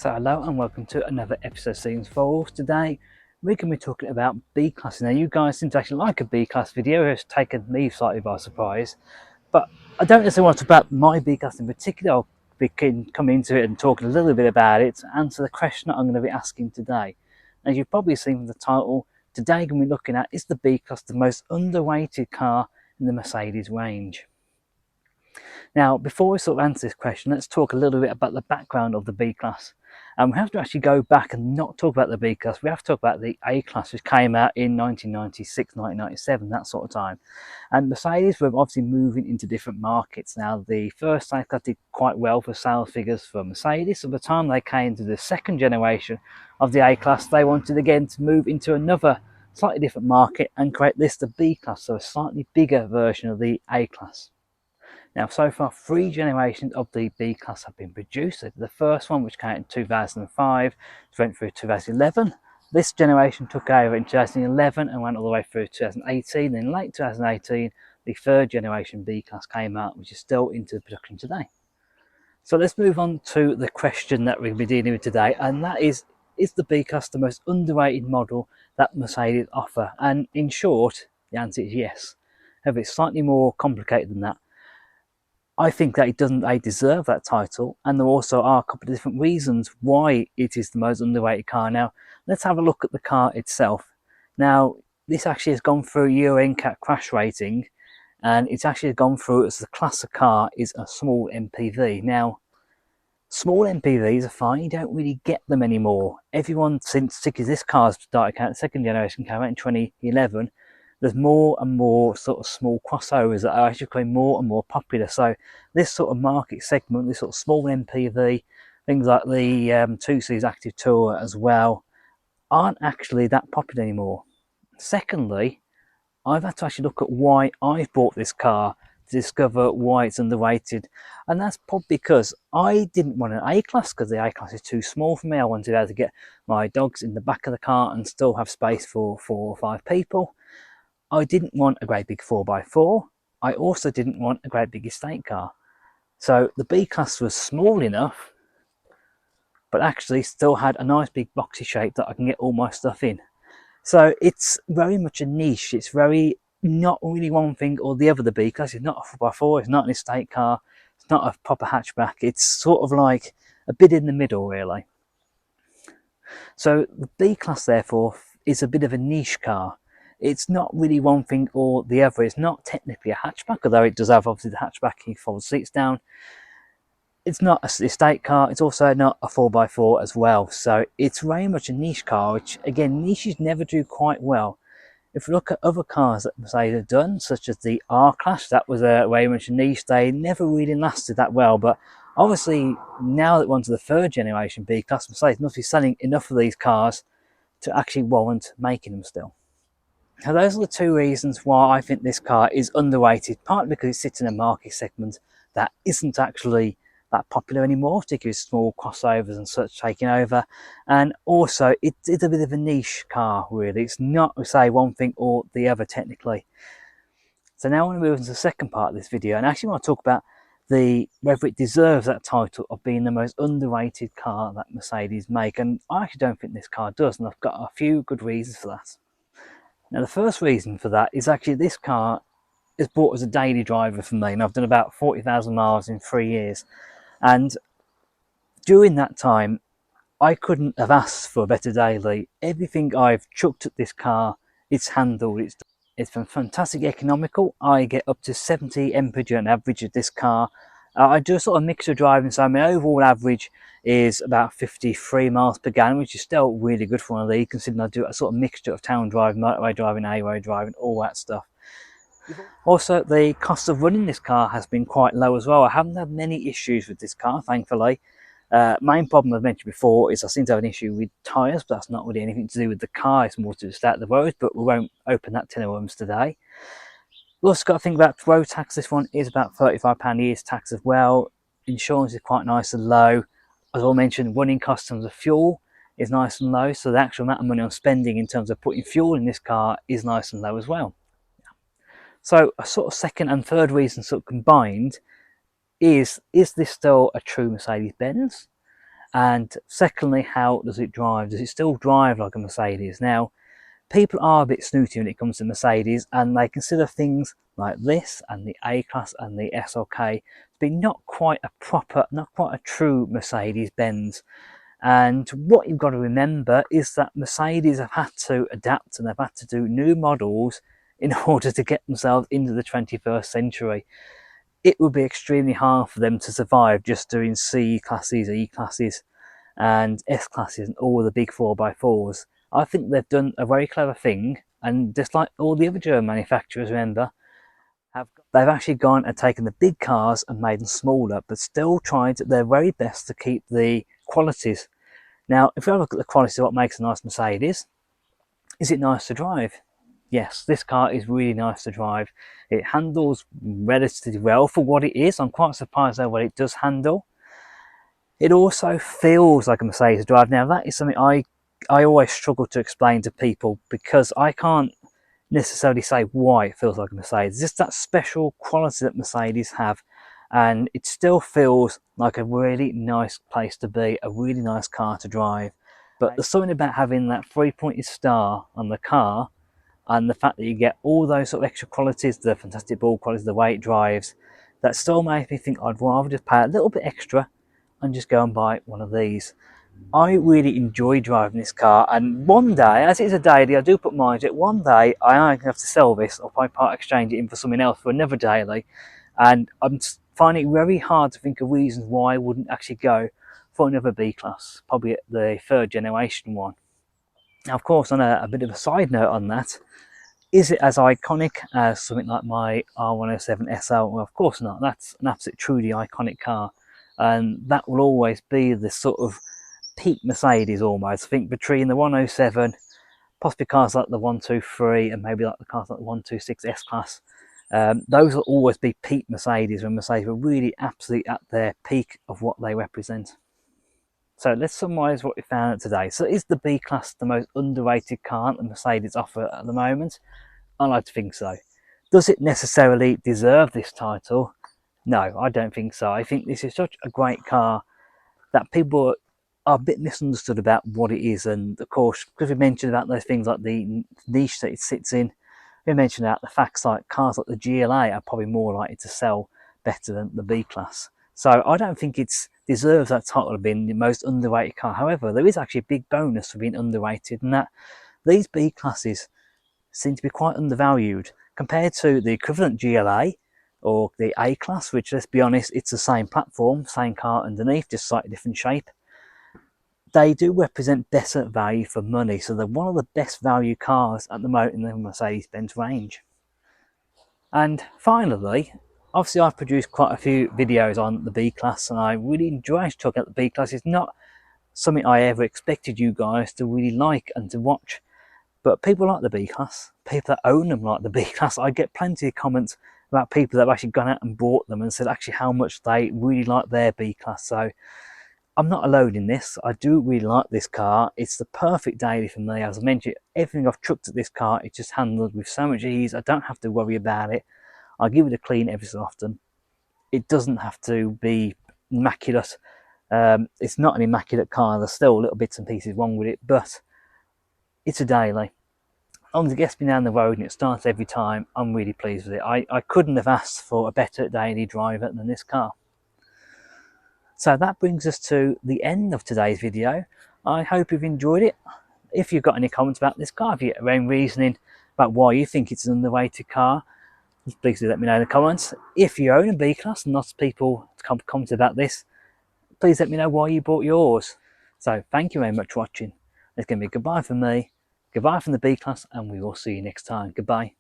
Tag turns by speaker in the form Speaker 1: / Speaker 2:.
Speaker 1: So hello and welcome to another episode of Seasons 4. Today we're going to be talking about B-Class. Now you guys seem to actually like a B-Class video. It's taken me slightly by surprise. But I don't necessarily want to talk about my B-Class in particular. I'll come into it and talk a little bit about it to answer the question that I'm going to be asking today. As you've probably seen from the title, today we're going to be looking at, is the B-Class the most underrated car in the Mercedes range? Now, before we sort of answer this question, let's talk a little bit about the background of the B-Class. And we have to actually go back and not talk about the B-Class. We have to talk about the A-Class, which came out in 1996, 1997, that sort of time. And Mercedes were obviously moving into different markets. Now, the first A-Class did quite well for sales figures for Mercedes. So by the time they came to the second generation of the A-Class, they wanted again to move into another slightly different market and create this, the B-Class, so a slightly bigger version of the A-Class. Now, so far, 3 generations of the B-Class have been produced. The first one, which came out in 2005, went through 2011. This generation took over in 2011 and went all the way through 2018. Then, late 2018, the third generation B-Class came out, which is still into production today. So let's move on to the question that we're going to be dealing with today, and that is the B-Class the most underrated model that Mercedes offer? And in short, the answer is yes. However, it's slightly more complicated than that. I think that they deserve that title, and there also are a couple of different reasons why it is the most underrated car. Now, let's have a look at the car itself. Now, this actually has gone through Euro NCAP crash rating, and it's actually gone through as the class of car is a small MPV. Now, small MPVs are fine, you don't really get them anymore. Everyone, since this car's started out, the second generation came out in 2011, there's more and more sort of small crossovers that are actually becoming more and more popular. So this sort of market segment, this sort of small MPV, things like the 2 Series Active Tourer as well, aren't actually that popular anymore. Secondly, I've had to actually look at why I've bought this car to discover why it's underrated, and that's probably because I didn't want an A-Class because the A-Class is too small for me. I wanted to be able to get my dogs in the back of the car and still have space for 4 or 5 people. I didn't want a great big 4x4. I also didn't want a great big estate car. So the B-Class was small enough, but actually still had a nice big boxy shape that I can get all my stuff in. So it's very much a niche. It's very not really one thing or the other, the B-Class. It's not a 4x4, it's not an estate car, it's not a proper hatchback. It's sort of like a bit in the middle, really. So the B-Class, therefore, is a bit of a niche car. It's not really one thing or the other. It's not technically a hatchback, although it does have obviously the hatchback, you fold the seats down. It's not an estate car, it's also not a 4x4 as well. So it's very much a niche car, which again, niches never do quite well. If you look at other cars that Mercedes have done, such as the R-Class, that was a very much a niche. They never really lasted that well, but obviously now that we're on to the third generation B-Class, Mercedes must be selling enough of these cars to actually warrant making them still. Now, those are the 2 reasons why I think this car is underrated, partly because it sits in a market segment that isn't actually that popular anymore, particularly small crossovers and such taking over, and also it's a bit of a niche car, really. It's not, say, one thing or the other technically. So now I want to move into the second part of this video, and actually want to talk about whether it deserves that title of being the most underrated car that Mercedes make, and I actually don't think this car does, and I've got a few good reasons for that. Now, the first reason for that is actually this car is bought as a daily driver for me, and I've done about 40,000 miles in 3 years. And during that time, I couldn't have asked for a better daily. Everything I've chucked at this car, it's handled, it's been fantastic economical. I get up to 70 mpg on average of this car. I do a sort of mixture of driving, so my overall average is about 53 miles per gallon, which is still really good for one of these, considering I do a sort of mixture of town driving, motorway driving, A-road driving, all that stuff. Also, the cost of running this car has been quite low as well. I haven't had many issues with this car, thankfully. Main problem I've mentioned before is I seem to have an issue with tyres, but that's not really anything to do with the car, it's more to do with the state of the road, but we won't open that tin of worms today. We've also got to think about road tax. This one is about £35 a year's tax as well. Insurance is quite nice and low. As I mentioned, running costs in terms of fuel is nice and low, so the actual amount of money I'm spending in terms of putting fuel in this car is nice and low as well. So a sort of second and third reason sort of combined is this still a true Mercedes-Benz? And secondly, how does it drive? Does it still drive like a Mercedes? Now, people are a bit snooty when it comes to Mercedes, and they consider things like this and the A-Class and the SLK to be not quite a proper, not quite a true Mercedes-Benz. And what you've got to remember is that Mercedes have had to adapt and they've had to do new models in order to get themselves into the 21st century. It would be extremely hard for them to survive just doing C classes, E classes and S classes and all the big 4x4s. I think they've done a very clever thing, and just like all the other German manufacturers, remember, they've actually gone and taken the big cars and made them smaller, but still tried their very best to keep the qualities. Now, if we have a look at the quality of what makes a nice Mercedes, is it nice to drive? Yes, this car is really nice to drive. It handles relatively well for what it is. I'm quite surprised though what it does handle. It also feels like a Mercedes to drive. Now, that is something I always struggle to explain to people, because I can't necessarily say why it feels like a Mercedes. It's just that special quality that Mercedes have, and it still feels like a really nice place to be, a really nice car to drive. But there's something about having that three-pointed star on the car, and the fact that you get all those sort of extra qualities, the fantastic ball qualities, the way it drives, that still makes me think I'd rather just pay a little bit extra and just go and buy one of these. I really enjoy driving this car, and one day, as it's a daily, I do put mind it, one day I either have to sell this or probably part exchange it in for something else for another daily, and I'm finding it very hard to think of reasons why I wouldn't actually go for another B-Class, probably the third generation one. Now, of course, on a bit of a side note on that, is it as iconic as something like my R107 SL? Well, of course not. That's an absolute truly iconic car, and that will always be the sort of peak Mercedes almost. I think between the 107, possibly cars like the 123, and maybe like the cars like the 126 S-Class, those will always be peak Mercedes, when Mercedes were really absolutely at their peak of what they represent. So let's summarise what we found out today. So is the B-Class the most underrated car that Mercedes offer at the moment? I like to think so. Does it necessarily deserve this title? No, I don't think so. I think this is such a great car that people are a bit misunderstood about what it is. And of course, because we mentioned about those things like the niche that it sits in, we mentioned about the facts like cars like the GLA are probably more likely to sell better than the B-Class. So I don't think it deserves that title of being the most underrated car. However, there is actually a big bonus for being underrated, and that these B-Classes seem to be quite undervalued compared to the equivalent GLA or the A-Class, which, let's be honest, it's the same platform, same car underneath, just slightly different shape. They do represent better value for money, so they're one of the best value cars at the moment in the Mercedes-Benz range. And finally, obviously I've produced quite a few videos on the B-Class, and I really enjoy talking about the B-Class. It's not something I ever expected you guys to really like and to watch, but people like the B-Class, people that own them like the B-Class. I get plenty of comments about people that have actually gone out and bought them and said actually how much they really like their B-Class. So I'm not alone in this. I do really like this car. It's the perfect daily for me. As I mentioned, everything I've chucked at this car, it's just handled with so much ease. I don't have to worry about it. I give it a clean every so often. It doesn't have to be immaculate. It's not an immaculate car. There's still little bits and pieces wrong with it, but it's a daily. As long as it gets me down the road and it starts every time, I'm really pleased with it. I couldn't have asked for a better daily driver than this car. So that brings us to the end of today's video. I hope you've enjoyed it. If you've got any comments about this car, if you've got your own reasoning about why you think it's an underrated car, please do let me know in the comments. If you own a B-Class and lots of people comment about this, please let me know why you bought yours. So thank you very much for watching. It's going to be goodbye from me, goodbye from the B-Class, and we will see you next time. Goodbye.